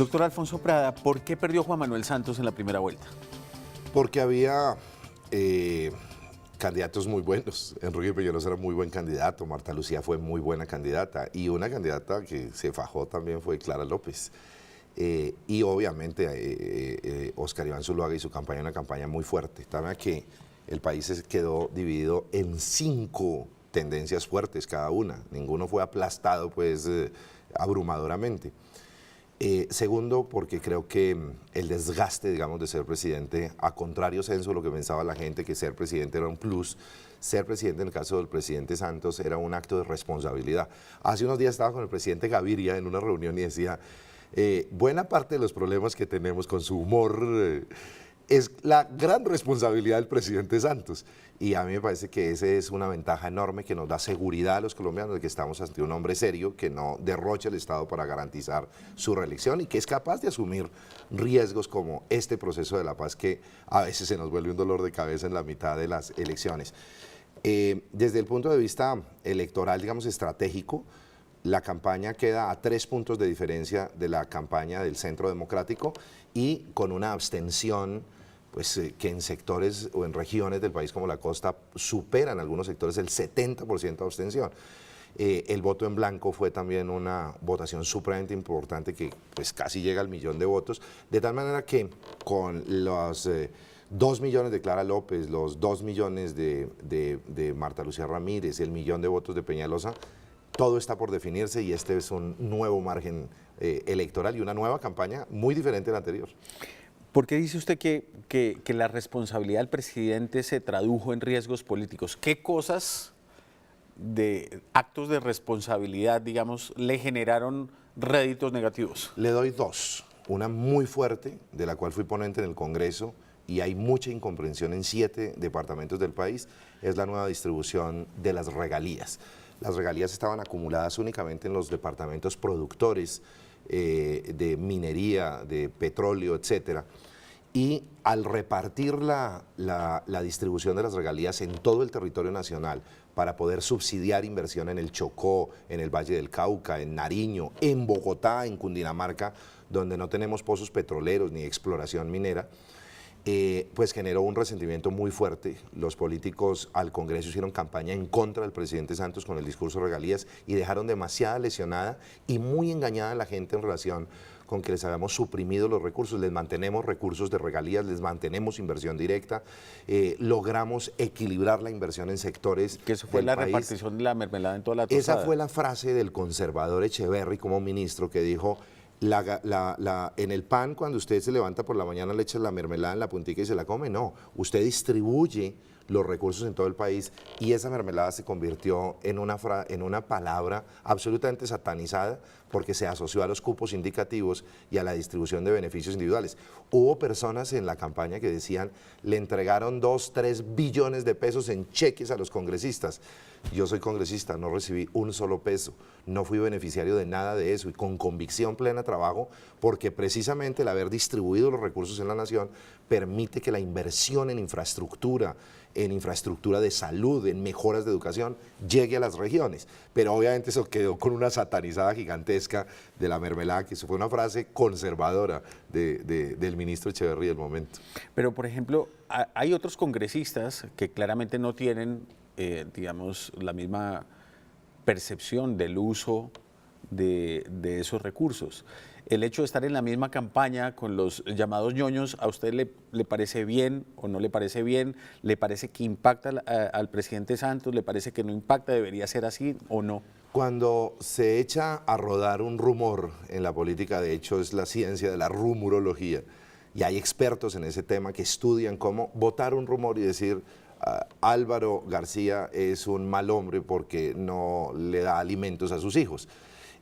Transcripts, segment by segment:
Doctor Alfonso Prada, ¿por qué perdió Juan Manuel Santos en la primera vuelta? Porque había candidatos muy buenos. Enrique Peñalosa era muy buen candidato, Marta Lucía fue muy buena candidata y una candidata que se fajó también fue Clara López. Y obviamente Óscar Iván Zuluaga y su campaña, una campaña muy fuerte. También que el país se quedó dividido en 5 tendencias fuertes cada una. Ninguno fue aplastado pues abrumadoramente. Segundo, porque creo que el desgaste, digamos, de ser presidente, a contrario censo de lo que pensaba la gente, que ser presidente era un plus, ser presidente en el caso del presidente Santos era un acto de responsabilidad. Hace unos días estaba con el presidente Gaviria en una reunión y decía, buena parte de los problemas que tenemos con su humor es la gran responsabilidad del presidente Santos. Y a mí me parece que esa es una ventaja enorme que nos da seguridad a los colombianos de que estamos ante un hombre serio que no derrocha el Estado para garantizar su reelección y que es capaz de asumir riesgos como este proceso de la paz que a veces se nos vuelve un dolor de cabeza en la mitad de las elecciones. Desde el punto de vista electoral, digamos, estratégico, la campaña queda a 3 puntos de diferencia de la campaña del Centro Democrático y con una abstención pues, que en sectores o en regiones del país como la costa superan algunos sectores el 70% de abstención. El voto en blanco fue también una votación supremamente importante que pues, casi llega al 1.000.000 de votos, de tal manera que con los 2 millones de Clara López, los 2 millones de Marta Lucía Ramírez, el 1.000.000 de votos de Peñalosa, todo está por definirse y este es un nuevo margen electoral y una nueva campaña muy diferente a la anterior. ¿Por qué dice usted que la responsabilidad del presidente se tradujo en riesgos políticos? ¿Qué cosas de actos de responsabilidad, digamos, le generaron réditos negativos? Le doy 2. Una muy fuerte, de la cual fui ponente en el Congreso, y hay mucha incomprensión en 7 departamentos del país, es la nueva distribución de las regalías. Las regalías estaban acumuladas únicamente en los departamentos productores de minería, de petróleo, etcétera. Y al repartir la distribución de las regalías en todo el territorio nacional para poder subsidiar inversión en el Chocó, en el Valle del Cauca, en Nariño, en Bogotá, en Cundinamarca, donde no tenemos pozos petroleros ni exploración minera, pues generó un resentimiento muy fuerte. Los políticos al Congreso hicieron campaña en contra del presidente Santos con el discurso de regalías y dejaron demasiada lesionada y muy engañada a la gente en relación con que les habíamos suprimido los recursos. Les mantenemos recursos de regalías, les mantenemos inversión directa, logramos equilibrar la inversión en sectores que eso fue la país. Repartición de la mermelada en toda la tostada. Esa fue la frase del conservador Echeverry como ministro que dijo: en el pan, cuando usted se levanta por la mañana, le echa la mermelada en la puntica y se la come. No, usted distribuye los recursos en todo el país y esa mermelada se convirtió en una palabra absolutamente satanizada porque se asoció a los cupos indicativos y a la distribución de beneficios individuales. Hubo personas en la campaña que decían, le entregaron 2, 3 billones de pesos en cheques a los congresistas. Yo soy congresista, no recibí un solo peso, no fui beneficiario de nada de eso y con convicción plena trabajo porque precisamente el haber distribuido los recursos en la nación permite que la inversión en infraestructura de salud, en mejoras de educación, llegue a las regiones. Pero obviamente eso quedó con una satanizada gigantesca de la mermelada, que eso fue una frase conservadora del ministro Echeverry del momento. Pero, por ejemplo, hay otros congresistas que claramente no tienen, digamos, la misma percepción del uso de esos recursos. El hecho de estar en la misma campaña con los llamados ñoños, ¿a usted le parece bien o no le parece bien? ¿Le parece que impacta al presidente Santos? ¿Le parece que no impacta? ¿Debería ser así o no? Cuando se echa a rodar un rumor en la política, de hecho es la ciencia de la rumorología, y hay expertos en ese tema que estudian cómo botar un rumor y decir Álvaro García es un mal hombre porque no le da alimentos a sus hijos.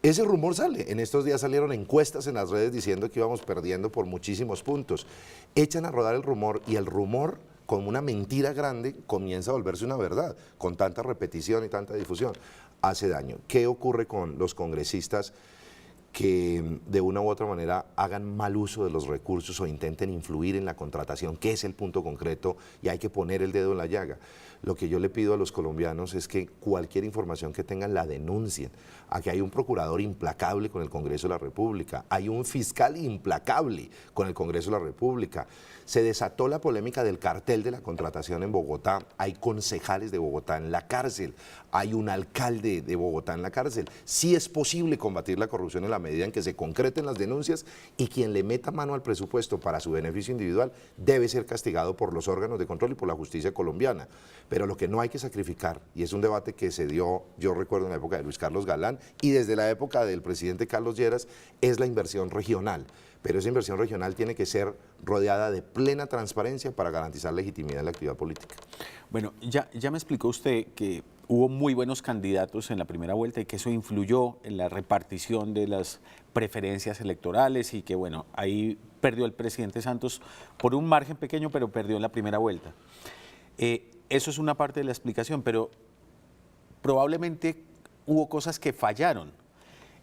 Ese rumor sale. En estos días salieron encuestas en las redes diciendo que íbamos perdiendo por muchísimos puntos. Echan a rodar el rumor y el rumor, con una mentira grande, comienza a volverse una verdad, con tanta repetición y tanta difusión. Hace daño. ¿Qué ocurre con los congresistas que de una u otra manera hagan mal uso de los recursos o intenten influir en la contratación, que es el punto concreto y hay que poner el dedo en la llaga. Lo que yo le pido a los colombianos es que cualquier información que tengan la denuncien. Aquí hay un procurador implacable con el Congreso de la República, hay un fiscal implacable con el Congreso de la República. Se desató la polémica del cartel de la contratación en Bogotá, hay concejales de Bogotá en la cárcel, hay un alcalde de Bogotá en la cárcel. Sí es posible combatir la corrupción en la medida en que se concreten las denuncias y quien le meta mano al presupuesto para su beneficio individual debe ser castigado por los órganos de control y por la justicia colombiana. Pero lo que no hay que sacrificar, y es un debate que se dio, yo recuerdo en la época de Luis Carlos Galán y desde la época del presidente Carlos Lleras, es la inversión regional. Pero esa inversión regional tiene que ser rodeada de plena transparencia para garantizar legitimidad en la actividad política. Bueno, ya me explicó usted que hubo muy buenos candidatos en la primera vuelta y que eso influyó en la repartición de las preferencias electorales y que, bueno, ahí perdió el presidente Santos por un margen pequeño, pero perdió en la primera vuelta. Eso es una parte de la explicación, pero probablemente hubo cosas que fallaron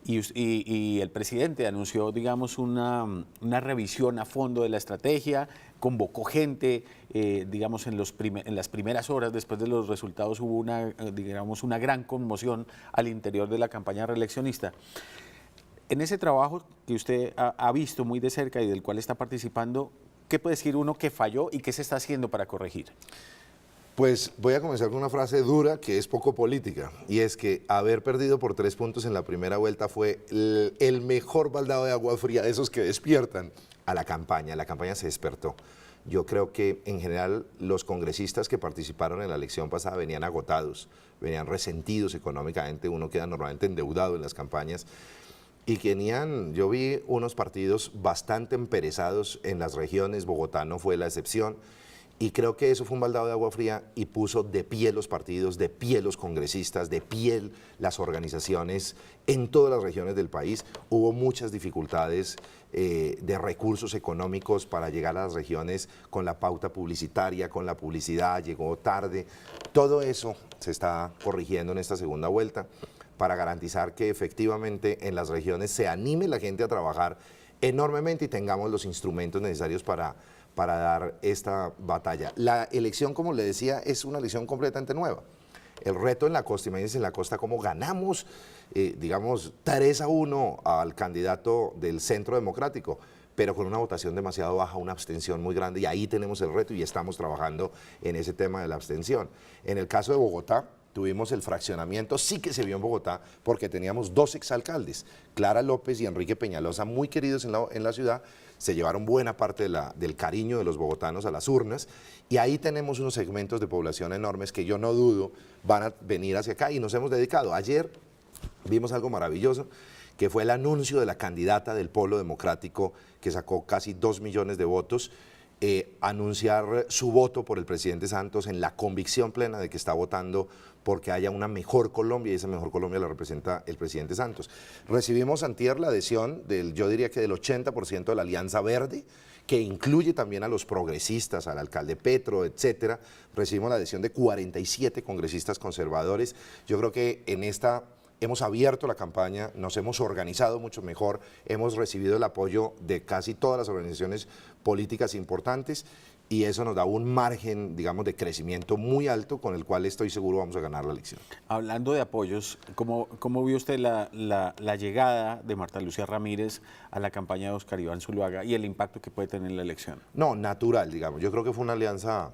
y el presidente anunció, digamos, una revisión a fondo de la estrategia, convocó gente, digamos, en las primeras horas después de los resultados hubo una gran conmoción al interior de la campaña reeleccionista. En ese trabajo que usted ha visto muy de cerca y del cual está participando, ¿qué puede decir uno que falló y qué se está haciendo para corregir? Pues voy a comenzar con una frase dura que es poco política, y es que haber perdido por 3 puntos en la primera vuelta fue el mejor baldado de agua fría, de esos que despiertan a la campaña se despertó. Yo creo que en general los congresistas que participaron en la elección pasada venían agotados, venían resentidos económicamente, uno queda normalmente endeudado en las campañas, y yo vi unos partidos bastante emperezados en las regiones, Bogotá no fue la excepción, y creo que eso fue un baldado de agua fría y puso de pie los partidos, de pie los congresistas, de pie las organizaciones en todas las regiones del país. Hubo muchas dificultades de recursos económicos para llegar a las regiones con la pauta publicitaria, con la publicidad, llegó tarde. Todo eso se está corrigiendo en esta segunda vuelta para garantizar que efectivamente en las regiones se anime la gente a trabajar enormemente y tengamos los instrumentos necesarios para dar esta batalla. La elección, como le decía, es una elección completamente nueva. El reto en la costa, imagínense en la costa cómo ganamos, digamos, 3-1 al candidato del Centro Democrático, pero con una votación demasiado baja, una abstención muy grande, y ahí tenemos el reto y estamos trabajando en ese tema de la abstención. En el caso de Bogotá, tuvimos el fraccionamiento, sí que se vio en Bogotá, porque teníamos 2 exalcaldes, Clara López y Enrique Peñalosa, muy queridos en la ciudad, se llevaron buena parte del cariño de los bogotanos a las urnas, y ahí tenemos unos segmentos de población enormes que yo no dudo van a venir hacia acá, y nos hemos dedicado. Ayer vimos algo maravilloso, que fue el anuncio de la candidata del Polo Democrático, que sacó casi 2 millones de votos, anunciar su voto por el presidente Santos en la convicción plena de que está votando porque haya una mejor Colombia, y esa mejor Colombia la representa el presidente Santos. Recibimos antier la adhesión yo diría que del 80% de la Alianza Verde, que incluye también a los progresistas, al alcalde Petro, etcétera. Recibimos la adhesión de 47 congresistas conservadores. Yo creo que en esta hemos abierto la campaña, nos hemos organizado mucho mejor, hemos recibido el apoyo de casi todas las organizaciones políticas importantes, y eso nos da un margen, digamos, de crecimiento muy alto con el cual estoy seguro vamos a ganar la elección. Hablando de apoyos, ¿cómo vio usted la llegada de Marta Lucía Ramírez a la campaña de Óscar Iván Zuluaga y el impacto que puede tener en la elección? No, natural, digamos. Yo creo que fue una alianza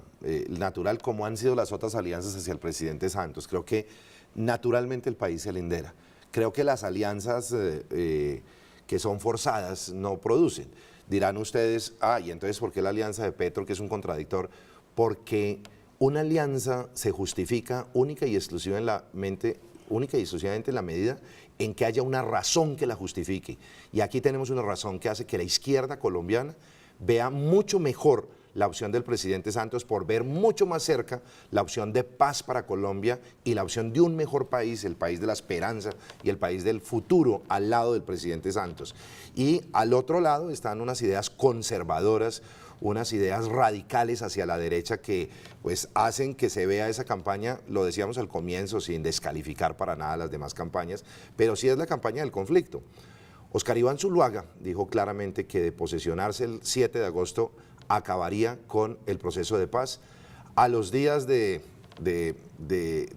natural, como han sido las otras alianzas hacia el presidente Santos. Creo que naturalmente el país se lindera. Creo que las alianzas que son forzadas no producen. Dirán ustedes, y entonces ¿por qué la alianza de Petro, que es un contradictor? Porque una alianza se justifica única y exclusivamente en la medida en que haya una razón que la justifique. Y aquí tenemos una razón que hace que la izquierda colombiana vea mucho mejor la opción del presidente Santos por ver mucho más cerca la opción de paz para Colombia y la opción de un mejor país, el país de la esperanza y el país del futuro al lado del presidente Santos. Y al otro lado están unas ideas conservadoras, unas ideas radicales hacia la derecha que pues hacen que se vea esa campaña, lo decíamos al comienzo, sin descalificar para nada las demás campañas, pero sí es la campaña del conflicto. Óscar Iván Zuluaga dijo claramente que de posesionarse el 7 de agosto acabaría con el proceso de paz. A los días de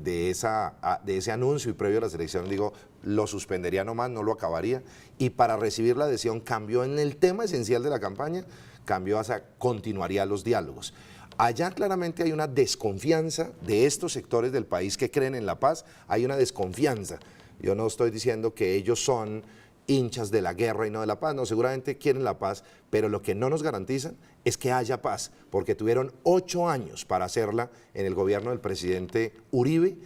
ese anuncio y previo a las elecciones, digo, lo suspendería nomás, no lo acabaría. Y para recibir la adhesión cambió en el tema esencial de la campaña, cambió hacia continuaría los diálogos. Allá claramente hay una desconfianza de estos sectores del país que creen en la paz, hay una desconfianza. Yo no estoy diciendo que ellos son hinchas de la guerra y no de la paz, no, seguramente quieren la paz, pero lo que no nos garantizan es que haya paz, porque tuvieron 8 años para hacerla en el gobierno del presidente Uribe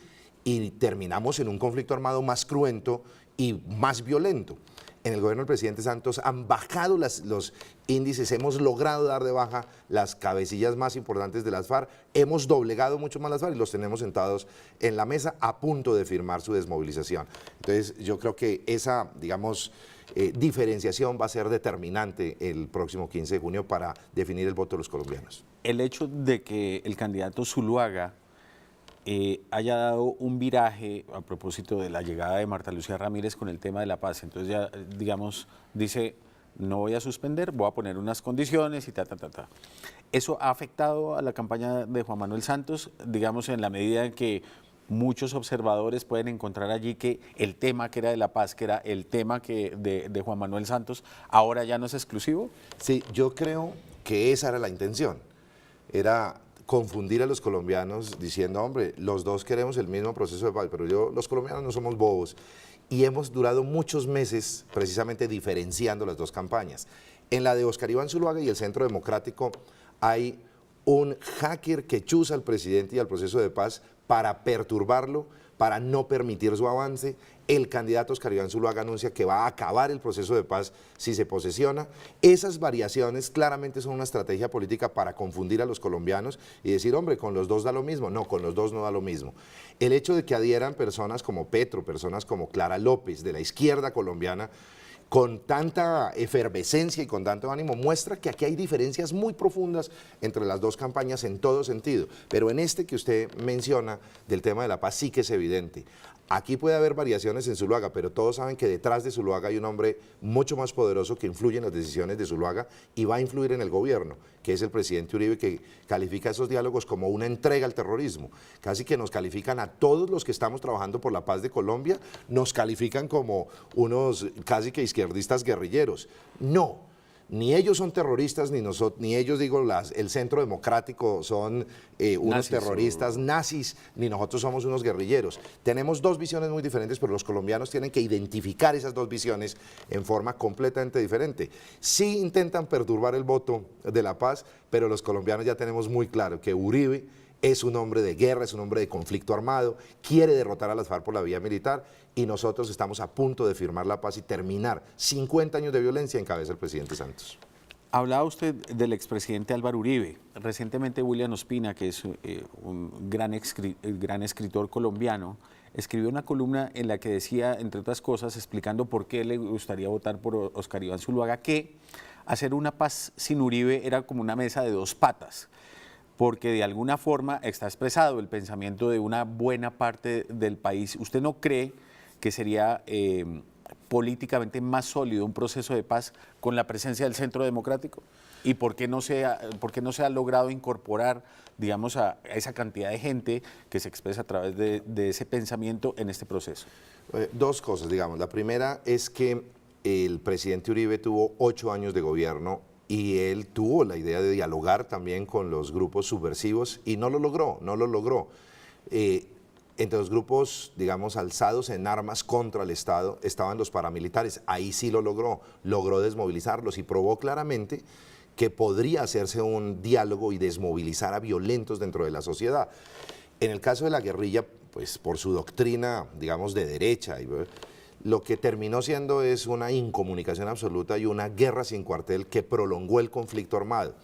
y terminamos en un conflicto armado más cruento y más violento. En el gobierno del presidente Santos han bajado los índices, hemos logrado dar de baja las cabecillas más importantes de las FARC, hemos doblegado mucho más las FARC y los tenemos sentados en la mesa a punto de firmar su desmovilización. Entonces yo creo que esa, digamos, diferenciación va a ser determinante el próximo 15 de junio para definir el voto de los colombianos. El hecho de que el candidato Zuluaga haya dado un viraje a propósito de la llegada de Marta Lucía Ramírez con el tema de la paz. Entonces ya, digamos, dice, no voy a suspender, voy a poner unas condiciones y ta. ¿Eso ha afectado a la campaña de Juan Manuel Santos, digamos, en la medida en que muchos observadores pueden encontrar allí que el tema que era de la paz, que era el tema de Juan Manuel Santos, ahora ya no es exclusivo? Sí, yo creo que esa era la intención. Era confundir a los colombianos diciendo, hombre, los dos queremos el mismo proceso de paz, pero los colombianos no somos bobos. Y hemos durado muchos meses precisamente diferenciando las dos campañas. En la de Óscar Iván Zuluaga y el Centro Democrático hay un hacker que chuza al presidente y al proceso de paz para perturbarlo, para no permitir su avance. El candidato Óscar Iván Zuluaga anuncia que va a acabar el proceso de paz si se posesiona. Esas variaciones claramente son una estrategia política para confundir a los colombianos y decir, hombre, con los dos da lo mismo. No, con los dos no da lo mismo. El hecho de que adhieran personas como Petro, personas como Clara López, de la izquierda colombiana, con tanta efervescencia y con tanto ánimo, muestra que aquí hay diferencias muy profundas entre las dos campañas en todo sentido. Pero en este que usted menciona del tema de la paz sí que es evidente. Aquí puede haber variaciones en Zuluaga, pero todos saben que detrás de Zuluaga hay un hombre mucho más poderoso que influye en las decisiones de Zuluaga y va a influir en el gobierno, que es el presidente Uribe, que califica esos diálogos como una entrega al terrorismo. Casi que nos califican a todos los que estamos trabajando por la paz de Colombia, nos califican como unos casi que izquierdistas guerrilleros. No. Ni ellos son terroristas, ni ellos, digo, el Centro Democrático son unos terroristas nazis, ni nosotros somos unos guerrilleros. Tenemos dos visiones muy diferentes, pero los colombianos tienen que identificar esas dos visiones en forma completamente diferente. Sí intentan perturbar el voto de la paz, pero los colombianos ya tenemos muy claro que Uribe es un hombre de guerra, es un hombre de conflicto armado, quiere derrotar a las FARC por la vía militar y nosotros estamos a punto de firmar la paz y terminar 50 años de violencia en cabeza del presidente Santos. Hablaba usted del expresidente Álvaro Uribe. Recientemente William Ospina, que es un gran escritor colombiano, escribió una columna en la que decía, entre otras cosas, explicando por qué le gustaría votar por Óscar Iván Zuluaga, que hacer una paz sin Uribe era como una mesa de dos patas, porque de alguna forma está expresado el pensamiento de una buena parte del país. ¿Usted no cree que sería políticamente más sólido un proceso de paz con la presencia del Centro Democrático? ¿Y por qué no se ha logrado incorporar, digamos, a esa cantidad de gente que se expresa a través de ese pensamiento en este proceso? Dos cosas, digamos. La primera es que el presidente Uribe tuvo 8 años de gobierno y él tuvo la idea de dialogar también con los grupos subversivos y no lo logró. Entre los grupos, digamos, alzados en armas contra el Estado estaban los paramilitares, ahí sí lo logró desmovilizarlos y probó claramente que podría hacerse un diálogo y desmovilizar a violentos dentro de la sociedad. En el caso de la guerrilla, pues por su doctrina, digamos, de derecha, lo que terminó siendo es una incomunicación absoluta y una guerra sin cuartel que prolongó el conflicto armado.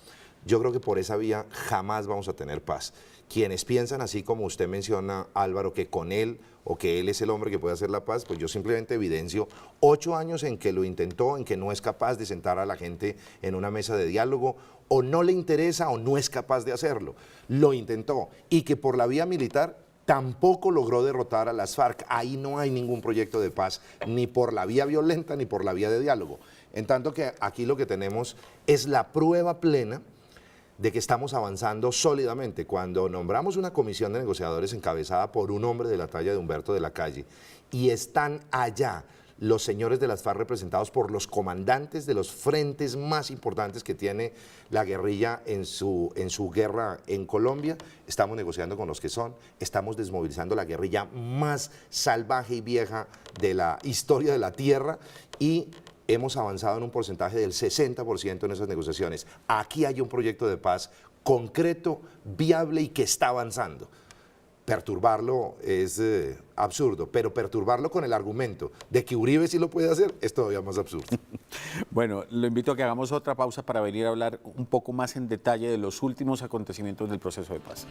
Yo creo que por esa vía jamás vamos a tener paz. Quienes piensan así como usted menciona, Álvaro, que con él o que él es el hombre que puede hacer la paz, pues yo simplemente evidencio 8 años en que lo intentó, en que no es capaz de sentar a la gente en una mesa de diálogo, o no le interesa o no es capaz de hacerlo. Lo intentó y que por la vía militar tampoco logró derrotar a las FARC. Ahí no hay ningún proyecto de paz, ni por la vía violenta, ni por la vía de diálogo. En tanto que aquí lo que tenemos es la prueba plena de que estamos avanzando sólidamente. Cuando nombramos una comisión de negociadores encabezada por un hombre de la talla de Humberto de la Calle, y están allá los señores de las FARC representados por los comandantes de los frentes más importantes que tiene la guerrilla en su guerra en Colombia, estamos negociando con los que son, estamos desmovilizando la guerrilla más salvaje y vieja de la historia de la tierra, y hemos avanzado en un porcentaje del 60% en esas negociaciones. Aquí hay un proyecto de paz concreto, viable y que está avanzando. Perturbarlo es absurdo, pero perturbarlo con el argumento de que Uribe sí lo puede hacer es todavía más absurdo. Bueno, lo invito a que hagamos otra pausa para venir a hablar un poco más en detalle de los últimos acontecimientos del proceso de paz.